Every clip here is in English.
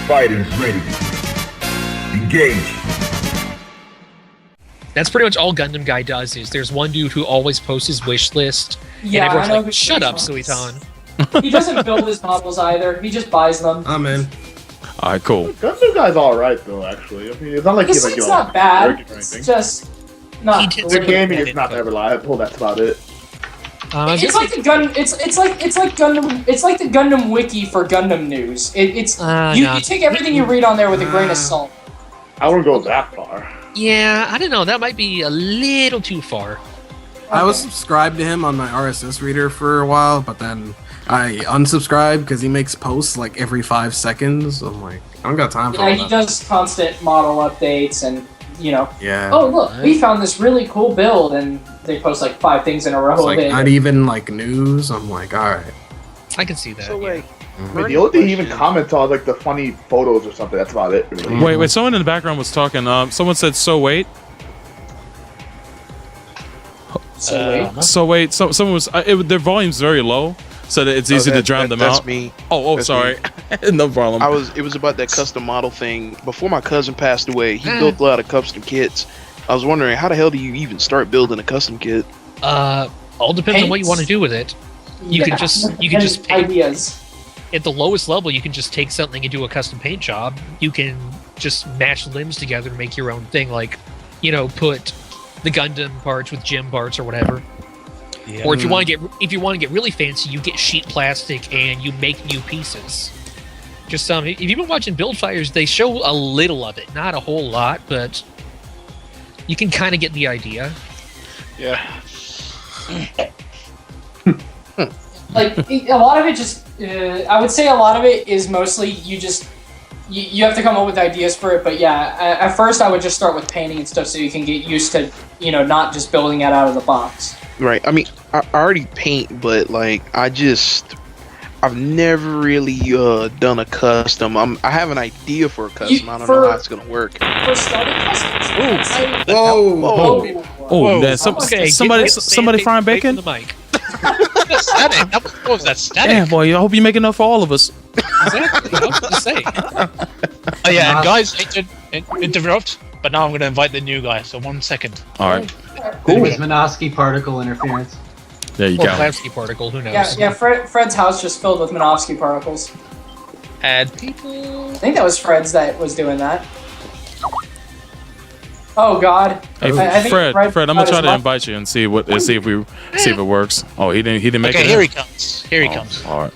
Fighters ready. Engage. That's pretty much all Gundam Guy does. Is there's one dude who always posts his wish list, Yeah, and I know everyone's like, who "Shut up, Suiton is. Suiton." He doesn't build his models either. He just buys them. I'm in. Alright, cool. Gundam Guy's alright though, actually. I mean, it's not like It's, he's like it's not bad. It's just not. He did The some gaming is edit, not but- never reliable. That's about it. It's like the gun. It's like Gundam. It's like the Gundam wiki for Gundam news. You take everything you read on there with a grain of salt. I wouldn't go that far. Yeah, I don't know. That might be a little too far. I was subscribed to him on my RSS reader for a while, but then I unsubscribed because he makes posts like every 5 seconds. I'm like, I don't got time for Yeah, all he that. does constant model updates and Yeah. Oh look, we found this really cool build, and they post like 5 things in a row. It's like of it. not even like news. I'm like, all right. I can see that. So wait, I mean, the only thing he even comments on is like the funny photos or something. That's about it. Really. Wait, someone in the background was talking. Someone said, "So wait." Someone was. Their volume's very low, so that it's easy to drown them out. That's me. Oh, That's sorry. me. No problem. It was about that custom model thing. Before my cousin passed away, he built a lot of custom kits. I was wondering, how the hell do you even start building a custom kit? All depends on what you want to do with it. You can just paint ideas. At the lowest level, you can just take something and do a custom paint job. You can just match limbs together and make your own thing, like, put the Gundam parts with gem parts or whatever. Yeah. Or if you want to get really fancy, you get sheet plastic and you make new pieces. Just if you've been watching Build Fires, they show a little of it, not a whole lot, but you can kind of get the idea. Yeah. Like a lot of it just I would say a lot of it is mostly you have to come up with ideas for it, but yeah, at first I would just start with painting and stuff so you can get used to not just building it out of the box. Right. I mean, I already paint, but like I've never really done a custom. I have an idea for a custom. I don't know how it's gonna work. For starting customs, Whoa! Somebody frying bacon? The mic. Static. What was that static? Damn, boy! I hope you make enough for all of us. Exactly. I was gonna say. Oh yeah, and guys, interrupt. But now I'm going to invite the new guy. So 1 second. All right. Cool. It was Minovsky particle interference. There you or go. Minovsky particle. Who knows? Yeah. Fred's house just filled with Minovsky particles. Add people. I think that was Fred's that was doing that. Oh God! Hey, I think Fred, I'm gonna try to his invite you and see if it works. Oh, he didn't make it. Okay, here he comes. Here he comes. All right.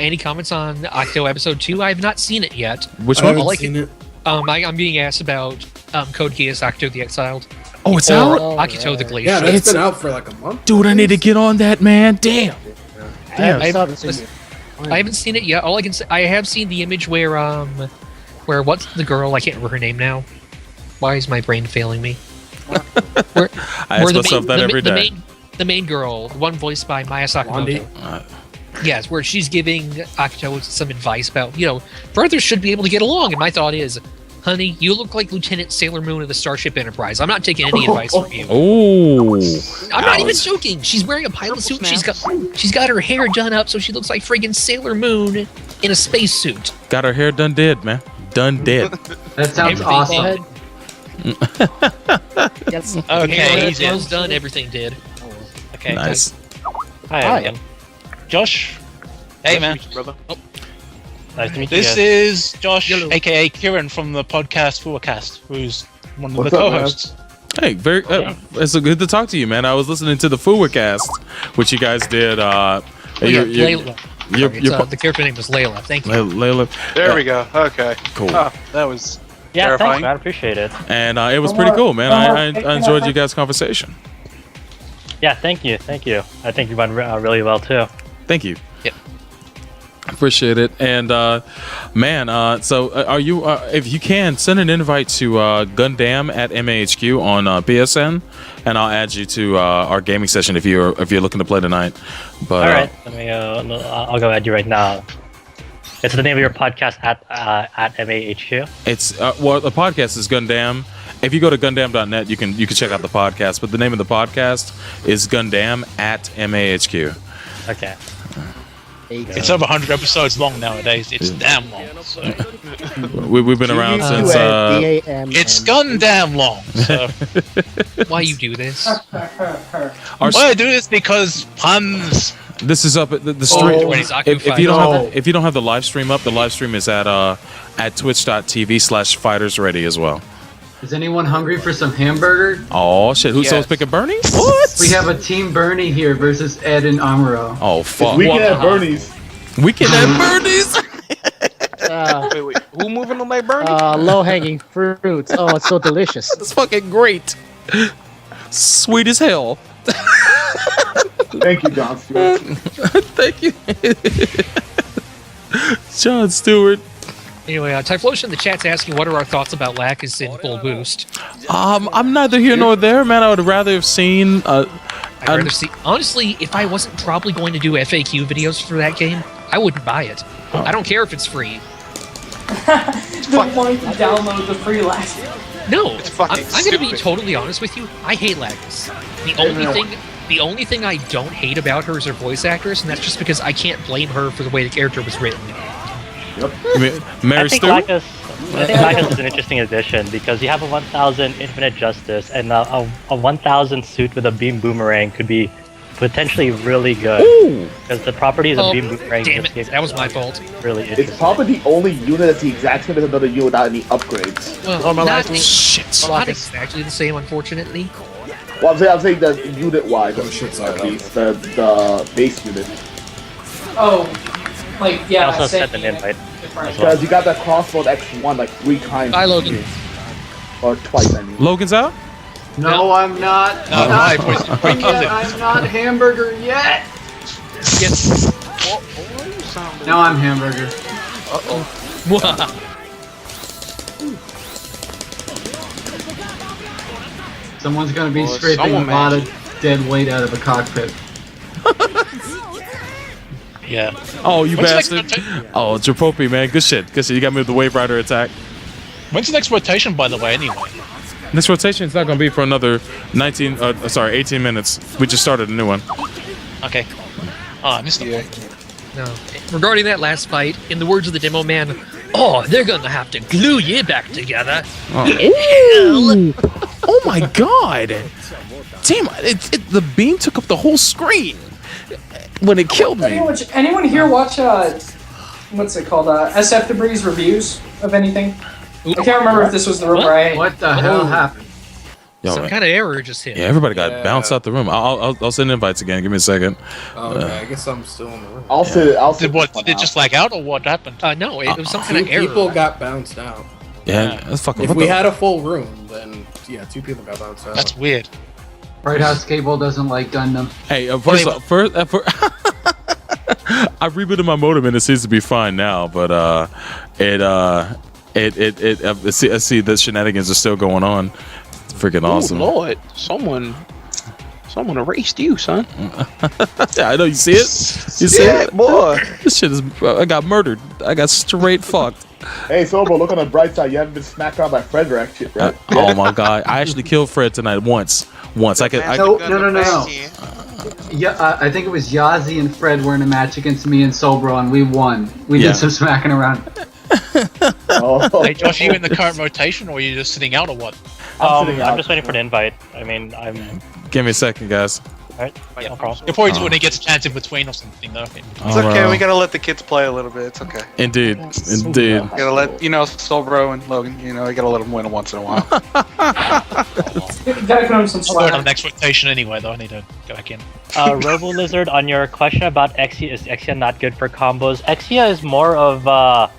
Any comments on Octo episode 2? I have not seen it yet. Which one? I haven't seen it. I'm being asked about Code Geass Octo the Exiled. Oh, it's or out. Akito the Glacier. Yeah, that's been out for like a month. Dude, I need to get on that, man. Damn. I haven't seen it yet. All I can say, I have seen the image where what's the girl? I can't remember her name now. Why is my brain failing me? I ask myself that every day. The main girl, the one voiced by Maya Sakamoto. Yes, where she's giving Akito some advice about, brothers should be able to get along. And my thought is, honey, you look like Lieutenant Sailor Moon of the Starship Enterprise. I'm not taking any advice from you. Oh. I'm not even joking. She's wearing a pilot suit. She's got her hair done up so she looks like friggin' Sailor Moon in a spacesuit. Got her hair done dead, man. Done dead. That sounds awesome. Yes. Okay, Hair nails done. Everything did. Okay. Nice. Hi again. Josh. Hey, man. Brother. Oh. Nice to meet you. This is Josh, aka Kieran from the podcast Fuwacast, who's one of the co-hosts. Hey, it's so good to talk to you, man. I was listening to the Fuwacast, which you guys did. Layla. The character name was Layla. Thank you. Layla. There we go. Okay. Cool. Oh, that was Thanks, terrifying. I appreciate it. And it was pretty cool, man. I enjoyed you guys' conversation. Yeah, thank you. I think you went really well too. Thank you. Yep. Appreciate it. And man, so are you? If you can, send an invite to Gundamn at MAHQ on PSN, and I'll add you to our gaming session if you're looking to play tonight. But all right, let me. I'll go add you right now. It's the name of your podcast at MAHQ. It's well, the podcast is Gundam. If you go to Gundam.net, you can check out the podcast. But the name of the podcast is Gundam at MAHQ. Okay. It's over 100 episodes long nowadays. It's damn long. So. We've been around since. It's Gundam long. So. Why you do this? Why I do this because puns. This is up at the stream. If you don't have the live stream up, the live stream is at twitch.tv/fightersready as well. Is anyone hungry for some hamburger? Oh shit! Who's supposed to pick a Bernie? What? We have a team Bernie here versus Ed and Amuro. Oh fuck! We can have Bernie's. We can have Bernie's. Wait. Who moving on my Bernie? Low-hanging fruits. Oh, it's so delicious. It's fucking great. Sweet as hell. Thank you, John Stewart. Thank you, John Stewart. Anyway, Typhlosion in the chat's asking what are our thoughts about Lacus in full boost. I'm neither here nor there, man. I would rather have seen. I'd rather see. Honestly, if I wasn't probably going to do FAQ videos for that game, I wouldn't buy it. I don't care if it's free. Don't want to download the free Lacus. No, I'm going to be totally honest with you. I hate Lacus. The only thing I don't hate about her is her voice actress, and that's just because I can't blame her for the way the character was written. Yep. I think Lacus is an interesting addition because you have a 1000 Infinite Justice, and a 1000 suit with a beam boomerang could be potentially really good. Because the properties of beam boomerang. Damn it, that was my fault. Really interesting. It's probably the only unit that's the exact same as another unit without any upgrades. Well, not exactly the same, unfortunately. Well, I'm saying the unit-wise, at least the base unit. Oh, like yeah. I also sent an invite. Because you got that crossbow X1 like 3 times. Hi, Logan. Or twice, I mean. Logan's out? No, I'm not. No, I'm not hamburger yet. Yes. Now I'm hamburger. Someone's gonna be scraping a lot of dead weight out of a cockpit. Yeah. Oh, you bastard. Oh, Japopi, man. Good shit. You got me with the Wave Rider attack. When's the next rotation, by the way, anyway? Next rotation is not going to be for another 18 minutes. We just started a new one. Okay. Oh, I missed the point. No. Regarding that last fight, in the words of the demo man, they're gonna have to glue you back together. Oh my god! Damn, the beam took up the whole screen when it killed me. Anyone here watch what's it called? SF Debris reviews of anything? I can't remember if this was the room where I. What the hell happened? Some kind of error just hit. Yeah, everybody got bounced out the room. I'll send invites again. Give me a second. Okay, I guess I'm still in the room. I'll sit. Did it just lag out, or what happened? No, it was some kind of error. People got bounced out. Yeah, that's fucking. If we had a full room, then yeah, 2 people got bounced out. That's weird. Bright House Cable doesn't like Gundam. Hey, first, I rebooted my modem and it seems to be fine now, but I see the shenanigans are still going on. It's freaking awesome. Lord, someone erased you, son. Yeah, I know. You see it? You see it, boy? This shit is. I got murdered. I got straight fucked. Hey, Sobo, look on the bright side. You haven't been smacked around by Frederick shit, right? Oh my god! I actually killed Fred tonight once. No. Yeah, I think it was Yazi and Fred were in a match against me and Sobro, and we won. We did some smacking around. Hey, Josh, are you in the current rotation, or are you just sitting out, or what? I'm just waiting for the invite. I mean, Give me a second, guys. Alright, Yeah, no problem. You'll probably do when he gets a chance in between or something, though. It's okay. We gotta let the kids play a little bit. It's okay. Indeed. Gotta let Solbro and Logan. You gotta let them win once in a while. Gotta put him some I'll go to slack. the next rotation anyway, though. I need to go back in. Robo Lizard, on your question about Exia, is Exia not good for combos? Exia is more of a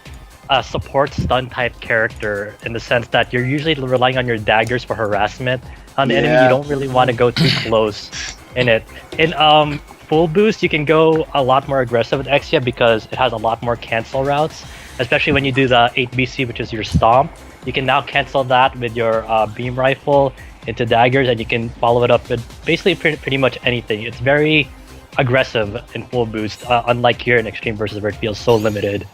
support stun type character in the sense that you're usually relying on your daggers for harassment. On the enemy, you don't really want to go too close in it. In full boost, you can go a lot more aggressive with Exia because it has a lot more cancel routes, especially when you do the 8BC, which is your stomp. You can now cancel that with your beam rifle into daggers, and you can follow it up with basically pretty much anything. It's very aggressive in full boost, unlike here in Extreme Versus where it feels so limited.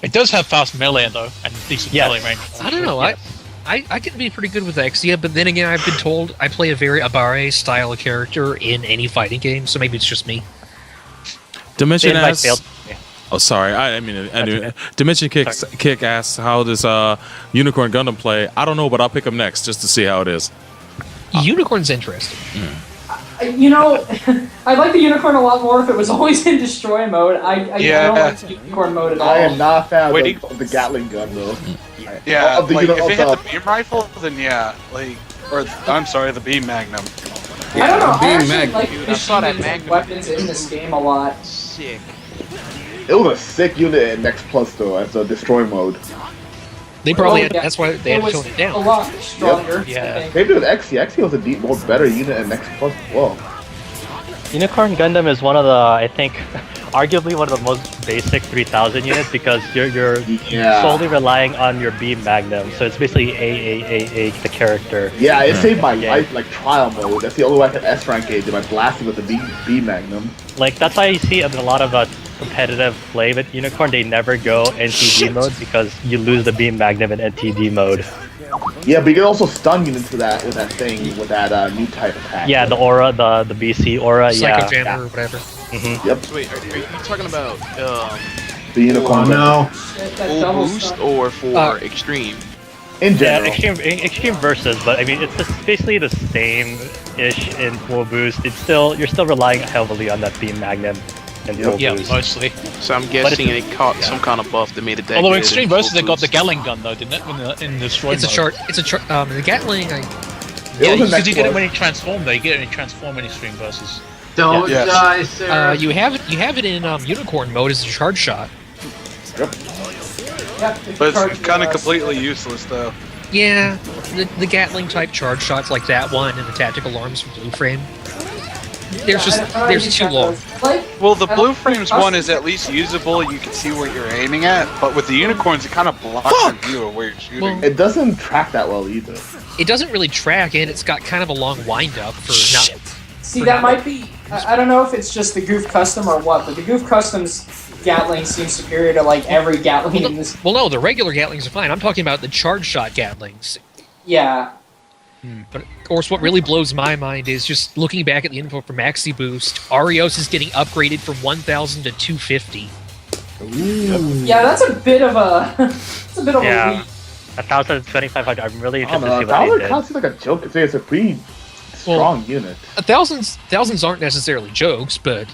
It does have fast melee though, and decent melee range. I don't know. I can be pretty good with Exia, but then again, I've been told I play a very Abare style of character in any fighting game, so maybe it's just me. Dimension asks. Oh, sorry. I mean, Dimension Kick asks, how does Unicorn Gundam play? I don't know, but I'll pick him next just to see how it is. Unicorn's interesting. You know, I'd like the Unicorn a lot more if it was always in destroy mode. I don't like the Unicorn mode at all. I am not a fan of the Gatling gun though. Yeah, like, if it had the beam rifle, then yeah, like, or I'm sorry, the beam magnum. I don't know. I actually like machine weapons in this game a lot. Sick. It was a sick unit in Next Plus though, as a destroy mode. They probably had, that's why they had to tone it down. A lot stronger. Yeah. Maybe with Exia was a more better unit in Next Plus as well. Unicorn Gundam is one of the, I think, arguably one of the most basic 3000 units because you're solely relying on your beam magnum. So it's basically the character. Yeah, it saved my life like trial mode. That's the only way I can S rank it by blasting with the beam magnum. Like that's why you see in a lot of competitive play with Unicorn, they never go NTD mode because you lose the beam magnum in NTD mode. Yeah, but you can also stun units with that thing with that new type attack. Yeah, the aura, the BC aura. Psycho Jammer or whatever. Yep. Wait, are you talking about the Unicorn? No. Full boost or for extreme? In general. Yeah, extreme versus, but I mean it's basically the same-ish in full boost. It's still you're still relying heavily on that beam magnum and full boost. Mostly. So I'm guessing it caught some kind of buff that made it that. Although good extreme in versus, full they got the boost. Gatling gun though, didn't it? In destroy It's a mode. chart. It's a chart. The Gatling. Yeah, because you get it when you transform though. You get it when you transform in extreme versus. Don't die, sir. You have it in Unicorn mode as a charge shot. Yep. But it's kind of completely useless though. Yeah, the Gatling type charge shots like that one and the tactical arms from Blue Frame. There's too long. Well, the Blue Frames one is at least usable. You can see what you're aiming at. But with the Unicorns, it kind of blocks your view of where you're shooting. Well, it doesn't track that well either. It doesn't really track, and it's got kind of a long wind up for not. See, that might be. I don't know if it's just the Goof Custom or what, but the Goof Custom's Gatling seems superior to like every Gatling in this. Well, no, the regular Gatlings are fine. I'm talking about the charge shot Gatlings. Yeah. But of course, what really blows my mind is just looking back at the info for Maxi Boost. Arios is getting upgraded from 1,000 to 250. Yeah, that's a bit of a. It's a bit of a leap. 1,000 to 2,500. I'm really interested to see what they $1,000 did. counts like a joke. It's a pretty strong unit. Thousands aren't necessarily jokes, but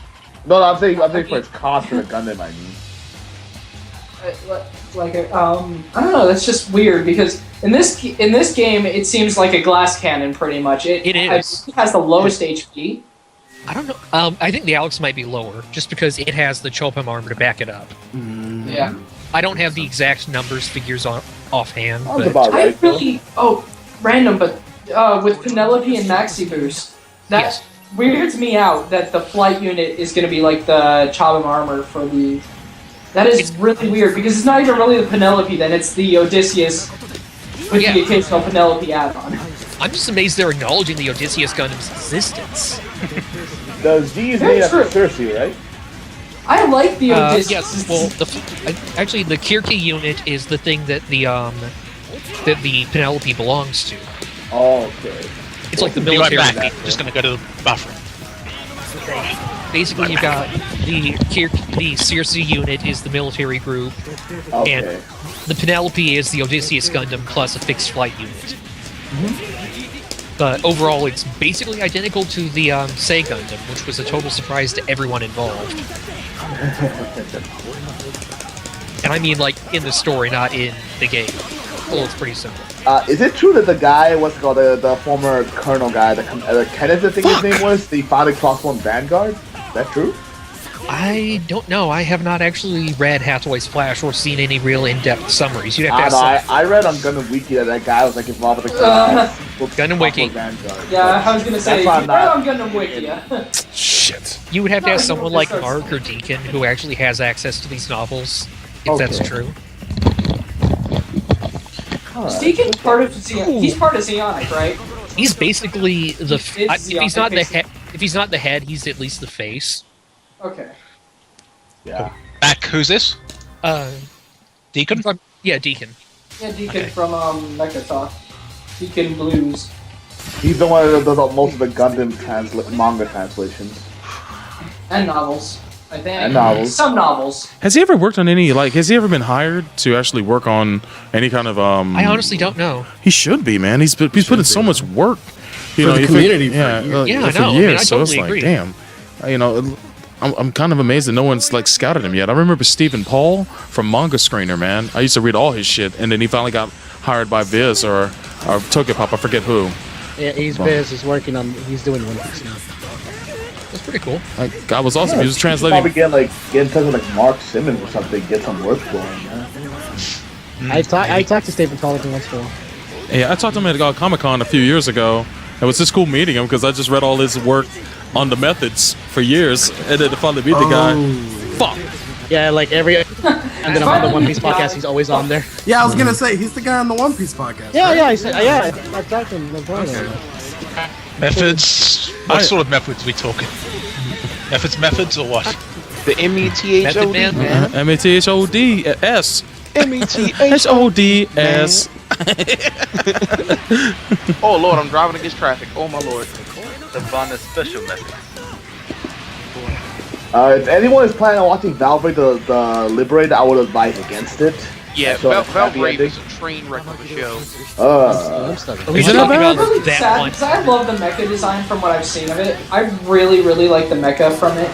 No, I'm saying for its cost for the Gundam. I mean. I don't know. That's just weird because in this game it seems like a glass cannon pretty much. It is. It has the lowest HP. I don't know. I think the Alex might be lower just because it has the Chopin armor to back it up. Yeah. I don't have the exact figures offhand. Sounds But about right. Random, but with Penelope and Maxi Boost, that weirds me out that the flight unit is going to be like the Chopin armor for the. That is really weird because it's not even really the Penelope. Then it's the Odysseus with the occasional Penelope add-on. I'm just amazed they're acknowledging the Odysseus Gundam's existence. The Z is made after Cersei, right? I like the Odysseus. Yes, well, actually, the Kirki unit is the thing that the Penelope belongs to. Oh, okay. It's like the Be right military. back. Just gonna go to the bathroom. Basically, you've got the Circe unit is the military group, and the Penelope is the Odysseus Gundam plus a fixed flight unit. But overall, it's basically identical to the Sei Gundam, which was a total surprise to everyone involved. And I mean, like, in the story, not in the game. Well, it's pretty simple. Is it true that the guy, what's it called, the former colonel guy, the Kenneth, I think his name was, the founding Class 1 Vanguard? Is that true? I don't know. I have not actually read Hathaway's Flash or seen any real in-depth summaries. You'd have to ask I read on Gundam Wiki that guy was like involved with the Gundam Wiki. Vanguard. Yeah, I was gonna say, That's why I'm on Gundam Wiki. Shit. You would have to No, have you someone don't like just- Mark or Deacon who actually has access to these novels, if that's Okay. true. Deacon's part of he's part of Zeonic, right? He's basically the. He is If he's not the Zeonic, head, if he's not the head, he's at least the face. Okay. Yeah. Back, who's this? Deacon? Yeah, Deacon. Yeah, Deacon Okay. from Mecha Talk. Deacon Blues. He's the one that does most of the Gundam manga translations. And novels. I think. And novels. Some novels. Has he ever worked on any, like, has he ever been hired to actually work on any kind of, I honestly don't know. He should be, man. He's put in so much work. For the you community for yeah, years. Yeah, I for know. I years. mean, I so it's totally like, agree. damn. I'm kind of amazed that no one's like scouted him yet. I remember Stephen Paul from Manga Screener, man. I used to read all his shit, and then he finally got hired by Viz or Tokyopop. I forget who. Yeah, he's He's working on. He's doing One Piece now. That's pretty cool. Like, God was awesome. He was Probably translating. get in touch with like Mark Simmons or something, get some work going. Man. I talked to Stephen Collins once for. Yeah, I talked to him at Comic-Con a few years ago. It was just cool meeting him because I just read all his work on the methods for years, and then to finally meet the guy. Fuck. Yeah, like every. And then on the One Piece podcast, he's always on there. Yeah, I was gonna say he's the guy on the One Piece podcast. Yeah, right? yeah, I said, yeah. I talked to him. No problem. Methods? What sort of methods are we talking? Methods or what? The METHOD, Method Man? man. METHODS. METHODS. HODS. Oh lord, I'm driving against traffic. Oh my lord. The Vonda special method. If anyone is planning on watching Valkyrie the Liberated, I would advise against it. Yeah, So, Valkyrie happy is a train wreck of a show. We should talk about really that sad one. because I love the mecha design from what I've seen of it. I really, really like the mecha from it.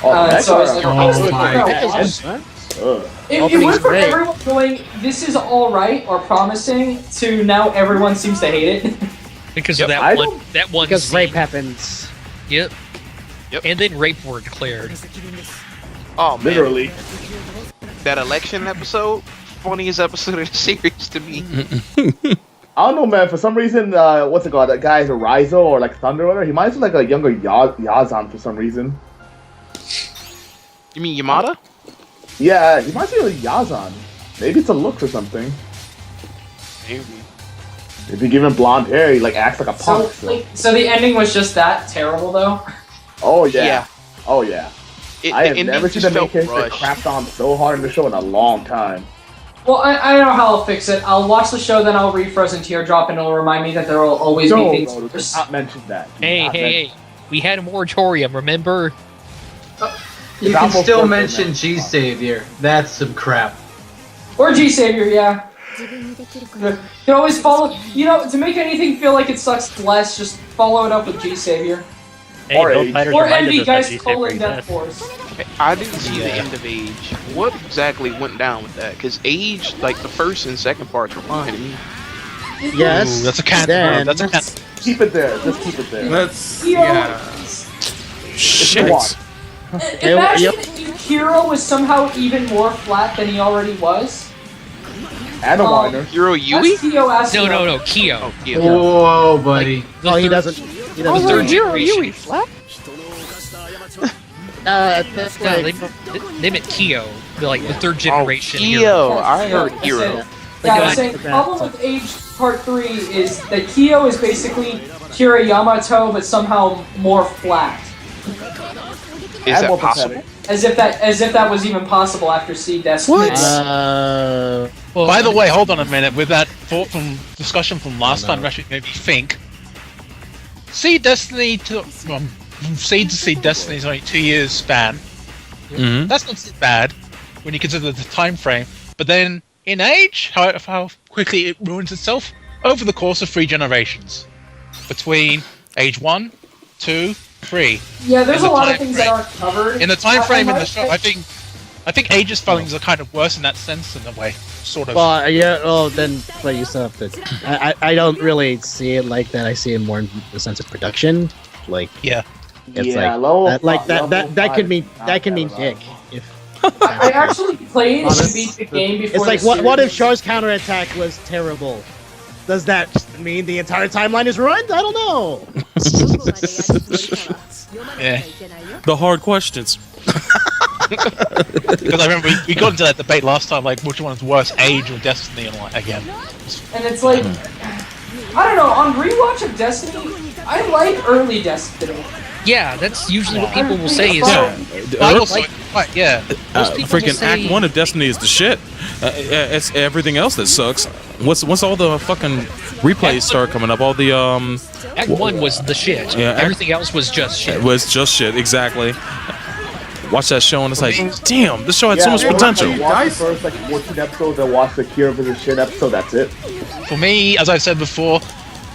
So I was like, It went from everyone going, this is alright or promising, to now everyone seems to hate it. Because Yep. of I that one. Because scene. rape happens. Yep. And then rape were declared. Oh man. Literally. That election episode, funniest episode of the series to me. I don't know, man. For some reason, what's it called? That guy is a Raizo or like Thunder Runner. He might be like a younger Yazan for some reason. You mean Yamada? Yeah, he might be like Yazan. Maybe it's a look or something. Maybe. If you give him blonde hair, he like acts like a punk. So the ending was just that terrible, though? Oh yeah. Yeah. Oh yeah. I have never seen the main character crapped on so hard in the show in a long time. Well, I don't know how I'll fix it. I'll watch the show, then I'll read Frozen Teardrop, and it'll remind me that there will always be things. Do not mention that. Do Hey, not hey, mention- hey. We had a moratorium, remember? You can still mention G Savior. That's some crap. Or G Savior, yeah. You can always follow. To make anything feel like it sucks less, just follow it up with G Savior. Hey, Build Fighters Or reminded Envy us that Guys G-Savior colon Death exists. Force. I didn't see the end of Age. What exactly went down with that? Because Age, like the first and second parts, reminded me. Yes. Ooh, that's a cat. Then- That's a cat. Keep it there. Just keep it there. That's Shit. Imagine if Hero was somehow even more flat than he already was. And a whiner. Hero Yui? That's Kyo Asuna. No, Kyo. Oh, yeah. Whoa, buddy. Oh, he doesn't. He doesn't. third generation. That's No, like. they meant Kyo, the third generation. Kyo. I heard Hero. Yeah, I'm Like, saying the problem with Age Part 3 is that Kyo is basically Kira Yamato, but somehow more flat. Is that possible? As if that was even possible after Sea Destiny. By the way, hold on a minute. With that discussion from last time, actually made me think. Sea Destiny from Seed to Sea Destiny is only 2 years span. Mhm. That's not so bad when you consider the time frame. But then in Age, how quickly it ruins itself over the course of 3 generations, between Age 1, 2, 3. Yeah, there's In a the lot of time things frame. that aren't covered. In the time frame in the might- show, I think Age's spellings are kind of worse in that sense, in a way, sort of. Well, yeah. Oh, then, but you still have to. I don't really see it like that. I see it more in the sense of production. Like, yeah, it's Yeah, like level that. Like fi- that. level That could five mean is not that can that mean bad. dick. If I actually played and Honest- beat the game before. it's like the what if series. Char's counterattack was terrible? Does that mean the entire timeline is ruined? I don't know. Yeah. The hard questions. Because I remember we got into that debate last time, like which one's worse, Age or Destiny, and like again. And it's like, I don't know. On rewatch of Destiny, I like early Destiny. Yeah, that's usually what people will say. Is yeah. Most people will Freaking say- Act 1 of Destiny is the shit. It's everything else that sucks. Once all the fucking replays start coming up, all the Act 1 was the shit. Yeah, Everything else was just shit. It was just shit, exactly. Watch that show and it's like, damn, this show had so much potential. Watch the first like 14 episodes, then watch the Kira vs. Shin episode. That's it. For me, as I've said before,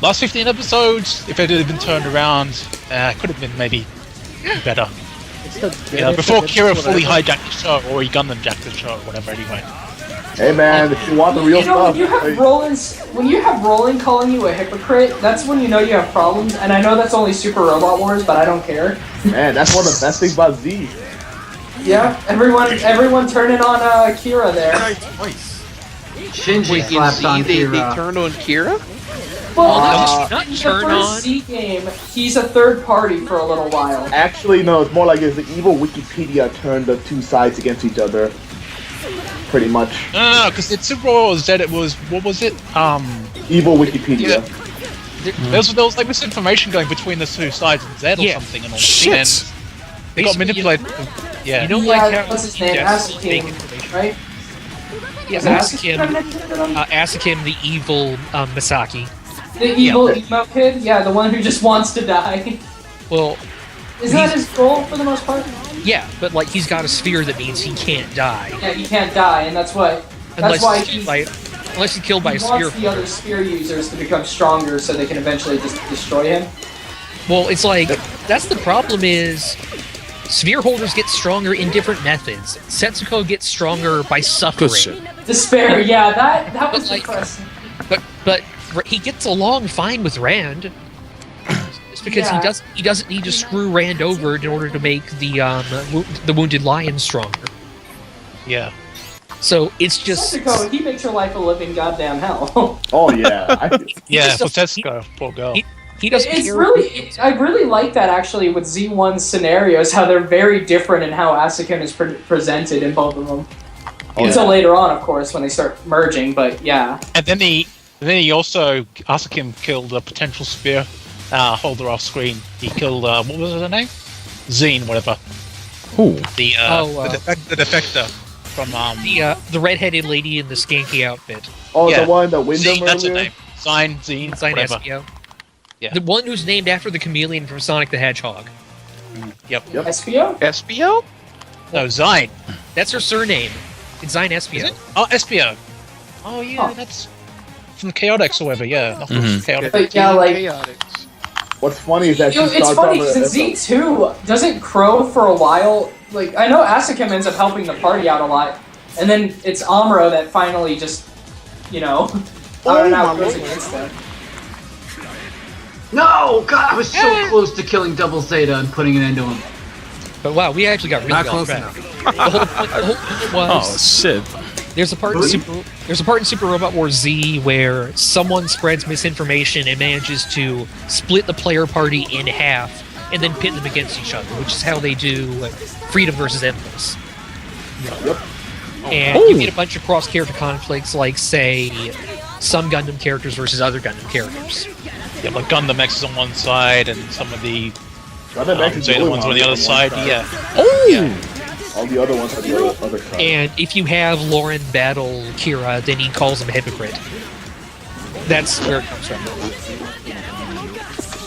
last 15 episodes, if it had been turned around, could have been maybe better. Before Kira fully hijacked the show, or he Gundam jacked the show, or whatever. Anyway. Hey man, if you want the real stuff, When you have Roland calling you a hypocrite, that's when you know you have problems. And I know that's only Super Robot Wars, but I don't care. Man, that's one of the best things about Z. Yeah, everyone turning on Kira there. Shinji slapped on Kira. They turned on Kira? Well, not in the turn first on. Z game, he's a third party for a little while. Actually, no, it's more like it's the evil Wikipedia turned the two sides against each other. Pretty much. No, because the Super Bowl said it was, what was it? Evil Wikipedia. There was like misinformation going between the two sides of Z or something, and all Shit. They got manipulated. Yeah. You don't like how what's his name? Asukim, Asukim, right? Yes, Asukim, the evil Misaki. The evil emo kid? Yeah, the one who just wants to die. Well, is that his goal for the most part? Yeah, but like he's got a sphere that means he can't die. Yeah, he can't die, and that's why Unless he's killed by a he sphere. wants the other spear users to become stronger so they can eventually just destroy him. Well, it's like that's the problem is sphere holders get stronger in different methods. Setsuko gets stronger by suffering. Despair, yeah, that was depressing. But he gets along fine with Rand. It's because he doesn't need to screw Rand over in order to make the wounded lion stronger. Yeah. So it's just Setsuko, he makes your life a living goddamn hell. Oh yeah. Yeah, for Setsuko, poor girl. He doesn't It's care. really, I really like that actually with Z1's scenarios, how they're very different in how Asukin is presented in both of them. Until later on, of course, when they start merging, but yeah. And then he also, Asukim killed a potential spear holder off screen. He killed, what was her name? Zine, whatever. Who? The defector from, the redheaded lady in the skanky outfit. Oh, the one that Wyndham Zine, that's her earlier? name. Zine, Zine whatever. Espio. Yeah. The one who's named after the chameleon from Sonic the Hedgehog. Yep. Espio? Espio? No, Zine. That's her surname. It's Zine Espio. Oh, Espio. Oh, yeah, that's from Chaotix or whatever, yeah. Not from Chaotix. But yeah, like... What's funny is that it's funny because in Z2, doesn't Crow for a while... Like, I know Asukim ends up helping the party out a lot, and then it's Amuro that finally just, you know... I don't know how it goes against them. No! God, I was so close to killing Double Zeta and putting an end to him. But wow, we actually got really Not off close track. enough. The whole point was... Oh shit. There's a part in Super Robot Wars Z where someone spreads misinformation and manages to split the player party in half and then pit them against each other, which is how they do Freedom versus Endless. Yep. And you get a bunch of cross-character conflicts, like, say, some Gundam characters versus other Gundam characters. Yeah, but Gundam X is on one side and some of the Gundam X is the Zeta only ones one on the other on side, one yeah. Oh! Yeah. All the other ones are the other side. And if you have Lauren battle Kira, then he calls him a hypocrite. That's where it comes from.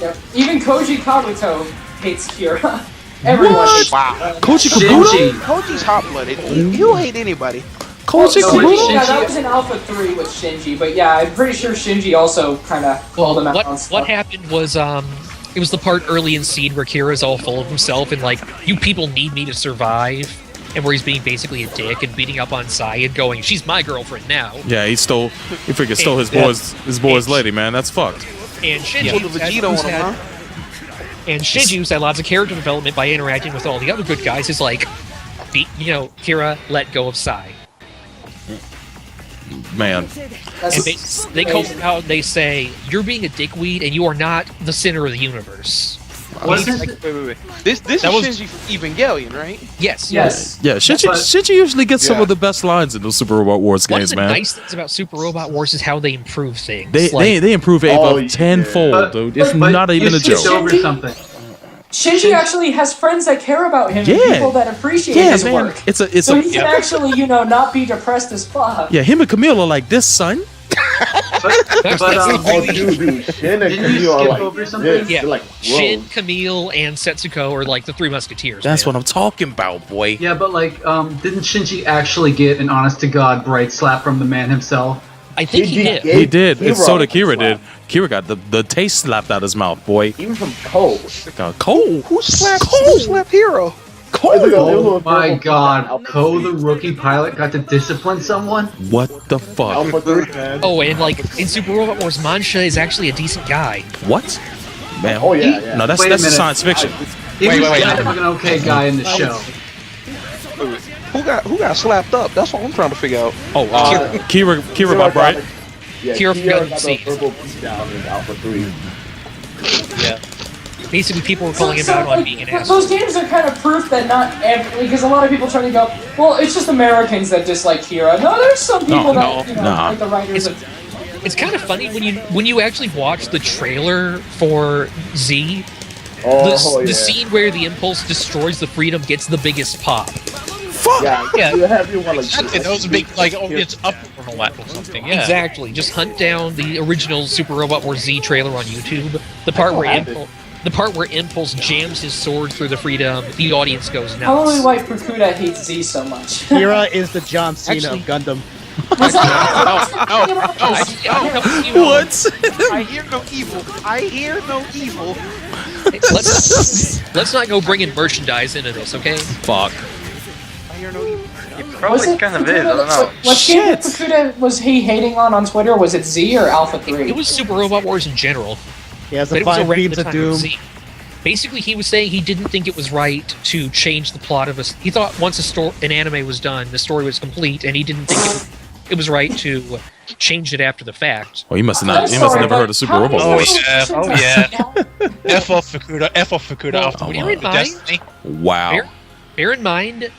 Yep. Even Koji Kabuto hates Kira. Everyone hates Wow. Koji Shinji. Koji's hot-blooded. He'll hate anybody. Koji Kabuto? Yeah, that was in Alpha 3 with Shinji, but yeah, I'm pretty sure Shinji also kind of called him out on stuff. What happened was, it was the part early in Seed where Kira's all full of himself and like, you people need me to survive, and where he's being basically a dick and beating up on Sai and going, she's my girlfriend now. Yeah, he freaking stole his boy's lady, man. That's fucked. And Shinji, Put the Vegeta on him, and Shinji, who's had lots of character development by interacting with all the other good guys, is like, Kira, let go of Sai. Man. And they call him out, they say, you're being a dickweed and you are not the center of the universe. Wasn't Wait. This is That was- Shinji Evangelion, right? Yes. Yes. Yeah, Shinji usually gets some of the best lines in those Super Robot Wars One of games, the man. nice things about Super Robot Wars is how they improve things. They improve Ava Oh, yeah. tenfold, dude. It's but not even you a skipped joke. over something. Shinji actually has friends that care about him and Yeah. people that appreciate Yeah, his man. work. It's so a he can actually, not be depressed as fuck. yeah. Him and Camille are like this, son. But Oh, dude, Shin and didn't you Camille are skip like over something? this. Yeah. They're like, Shin, bros. Camille, and Setsuko are like the three musketeers. That's man. what I'm talking about, boy. yeah, but like, didn't Shinji actually get an honest to god bright slap from the man himself? I think he did. He did. And so did Kira slap. did. Kira got the taste slapped out his mouth, boy. Even from Cole. Cole. Who slapped Hero? Oh my god, Ko the rookie pilot got to discipline someone? What the fuck? Alpha 3, man. Oh, and like in Super Robot Wars, Mancha is actually a decent guy. What? Man. Oh, yeah. No, that's Wait a that's minute. science fiction. He Wait, was wait, kind of an okay guy in the show. Who got slapped up? That's what I'm trying to figure out. Oh, Kira got bright. Yeah, Kira Kira got got the the verbal beatdown in Alpha 3. Yeah. Basically, people were calling him out on being an asshole. Those games are kind of proof that not every, because a lot of people try to go, well, it's just Americans that dislike Kira. No, there's some people that, like the writers of... It's kind of funny when you actually watch the trailer for Z. The scene where the Impulse destroys the Freedom gets the biggest pop. Yeah, you have everyone like Exactly, that was a big audience uproar and all that or something. Yeah. Exactly. Just hunt down the original Super Robot Wars Z trailer on YouTube. The part where Impulse jams his sword through the Freedom, the audience goes nuts. Probably why Fukuda hates Z so much. Kira is the John Cena of Gundam. What? I hear no evil. I hear no evil. Let's not go bringing merchandise into this, okay? Fuck. I hear no evil. Probably kind of is, I don't know. What game that Fukuda was he hating on Twitter? Was it Z or Alpha 3? It was Super Robot Wars in general. He has But the it was 5 around beams the of time doom. Z. Basically, he was saying he didn't think it was right to change the plot of he thought once an anime was done, the story was complete, and he didn't think it was right to change it after the fact. Oh, he must have never heard of Super Robot Wars. Oh yeah. F off Fukuda after Bear in mind, Destiny. Wow. Bear in mind,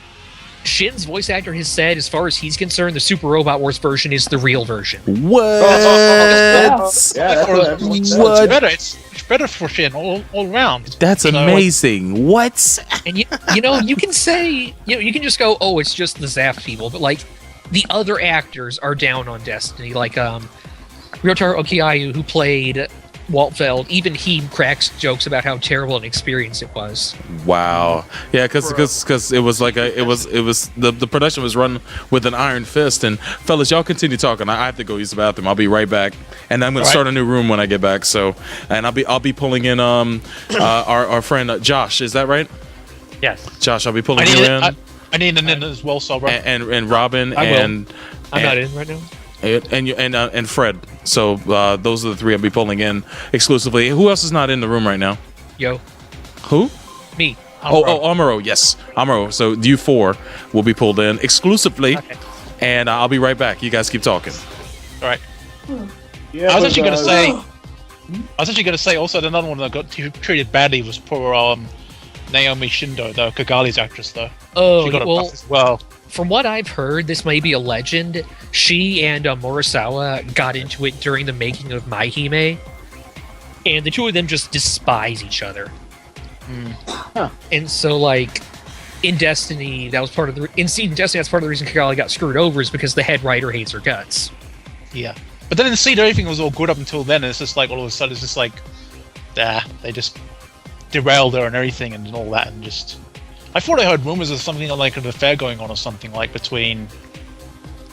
Shin's voice actor has said, as far as he's concerned, the Super Robot Wars version is the real version. What? That's what everyone says. What? It's better for Shin all around. That's amazing. What? And you can say, you can just go, oh, it's just the Zaft people, but like the other actors are down on Destiny, like Ryotaro Okiayu, who played Waltfeld, even he cracks jokes about how terrible an experience it was. Wow. Yeah, because it was like the production was run with an iron fist. And fellas, y'all continue talking. I have to go use the bathroom. I'll be right back, and I'm gonna start a new room when I get back. So, and I'll be pulling in our friend Josh. Is that right? Yes. Josh, I'll be pulling you in. I need an in as well, so and Robin I'm not in right now. And Fred. So those are the three I'll be pulling in exclusively. Who else is not in the room right now? Yo. Who? Me. Amuro. Yes, Amuro. So you four will be pulled in exclusively, and I'll be right back. You guys keep talking. All right. Yeah, I was actually going to say also another one that got treated badly was poor Naomi Shindo, though Kagali's actress, though. Oh, she got a well, buff as well. From what I've heard, this may be a legend. She and Murasawa got into it during the making of Maihime, and the two of them just despise each other. And so, like, in Destiny, that was part of the Destiny. That's part of the reason Kigali got screwed over, is because the head writer hates her guts. Yeah, but then in Seed, everything was all good up until then, and it's just like all of a sudden, it's just like, they just derailed her and everything and all that, and just. I thought I heard rumors of something like an affair going on or something like between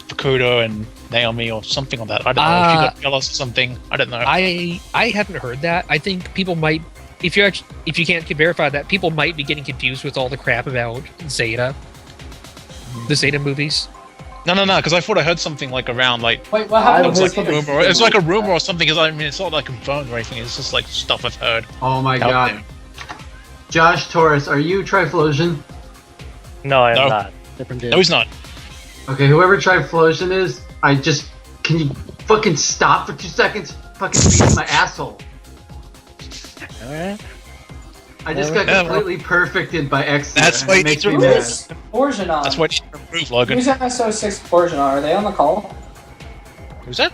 Fukuda and Naomi or something like that. I don't know if she got jealous or something. I don't know. I haven't heard that. I think people might, if you can't verify that, people might be getting confused with all the crap about Zeta, the Zeta movies. No, because I thought I heard something like around like. Wait, what happened? It's like a rumor or something. Because I mean, it's not like confirmed or anything. It's just like stuff I've heard. Oh my god. There. Josh Torres, are you Triflosion? No, I am not. Different dude. No, he's not. Okay, whoever Triflosion is, can you fucking stop for 2 seconds? Fucking beating my asshole. Alright. I just got completely perfected by X. That's why it makes me Who mad. is Borjanon? That's what you improve, Logan. Who's MSO6 Borjanon? Are they on the call? Who's that?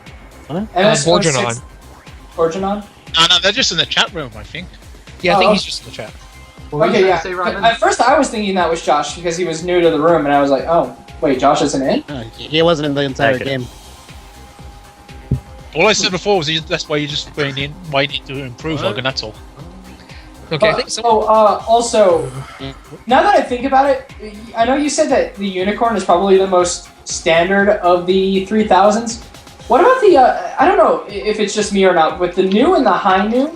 MSO6 Borjanon? No, they're just in the chat room, I think. Yeah, I think he's just in the chat. Okay, yeah. At first, I was thinking that was Josh because he was new to the room, and I was like, "Oh, wait, Josh isn't in." He wasn't in the entire game. All I said before was that's why you just why you need to improve, Logan. That's all. Okay, I think so. Also, now that I think about it, I know you said that the unicorn is probably the most standard of the 3000s. What about the, I don't know if it's just me or not, but the new and the high new,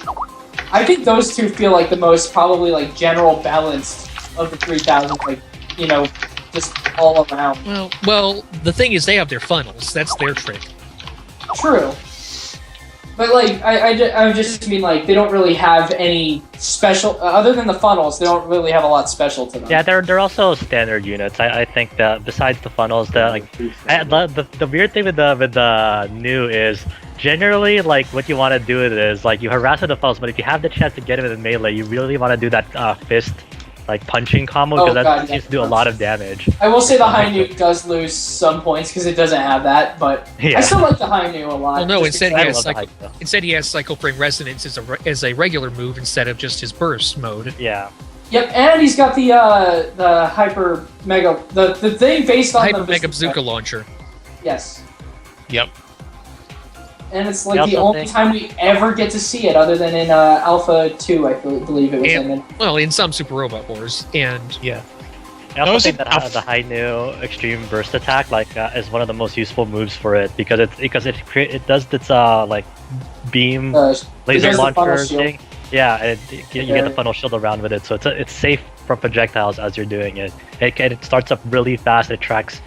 I think those two feel like the most probably like general balanced of the 3000s, like, you know, just all around. Well, the thing is they have their funnels. That's their trick. True. But like, I just mean like they don't really have any special other than the funnels. They don't really have a lot special to them. Yeah, they're also standard units. I think that besides the funnels, the weird thing with the new is generally like what you want to do with it is like you harass with the funnels, but if you have the chance to get it with melee, you really want to do that fist like punching combo because that seems to do a lot of damage. I will say the high new does lose some points because it doesn't have that, but I still like the high new a lot. Well, no, just instead he because- has he has Psycho Frame Resonance as a regular move instead of just his burst mode. Yeah. Yep, and he's got the hyper mega the thing based on Hyper the Mega Bazooka launcher. Yes, Yep. and it's like I the also only think- time we ever get to see it, other than in Alpha 2, I believe it was in. And, well, in some Super Robot Wars, and yeah. I also think that the high new extreme burst attack is one of the most useful moves for it because it does this like beam it laser does the funnel launcher shield. thing. Yeah, and you get the funnel shield around with it, so it's safe from projectiles as you're doing it. It starts up really fast. It tracks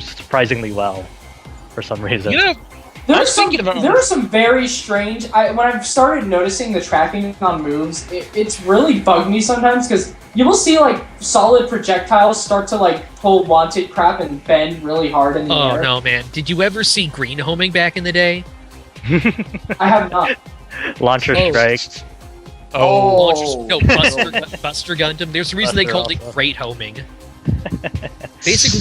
surprisingly well for some reason. You know, There are some very strange. When I've started noticing the tracking on moves, it's really bugged me sometimes because you will see like solid projectiles start to like pull wanted crap and bend really hard in the oh air. no, man! Did you ever see green homing back in the day? I have not. Launcher strike. No, Buster Gundam. There's a reason they called it great homing. Basically,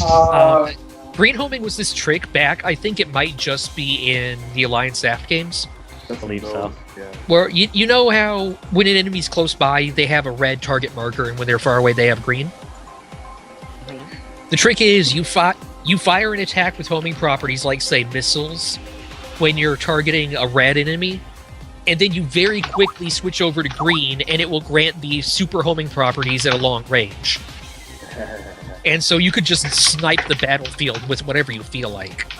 green homing was this trick back. I think it might just be in the Alliance Aft games. I believe so. Where you know how when an enemy's close by, they have a red target marker, and when they're far away, they have green. The trick is you fire an attack with homing properties like, say, missiles, when you're targeting a red enemy, and then you very quickly switch over to green, and it will grant the super homing properties at a long range. And so you could just snipe the battlefield with whatever you feel like.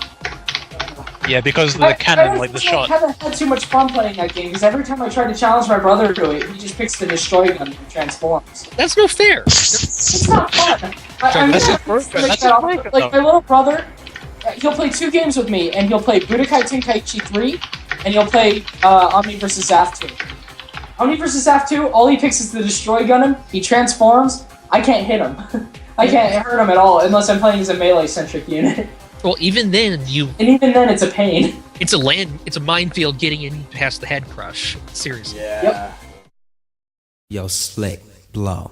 Yeah, because of the cannon, like the shot. I haven't had too much fun playing that game because every time I try to challenge my brother to it, he just picks the destroy gun and transforms. That's no fair. It's not fun. That's Like my little brother, he'll play 2 games with me, and he'll play Budokai Tenkaichi 3, and he'll play Omni vs. Zaf 2. Omni vs. Zaf 2, all he picks is the destroy gun. He transforms. I can't hit him. I can't hurt him at all unless I'm playing as a melee-centric unit. Well, even then, And even then, it's a pain. it's a minefield getting in past the head crush. Seriously. Yep. Yo, slick, blow.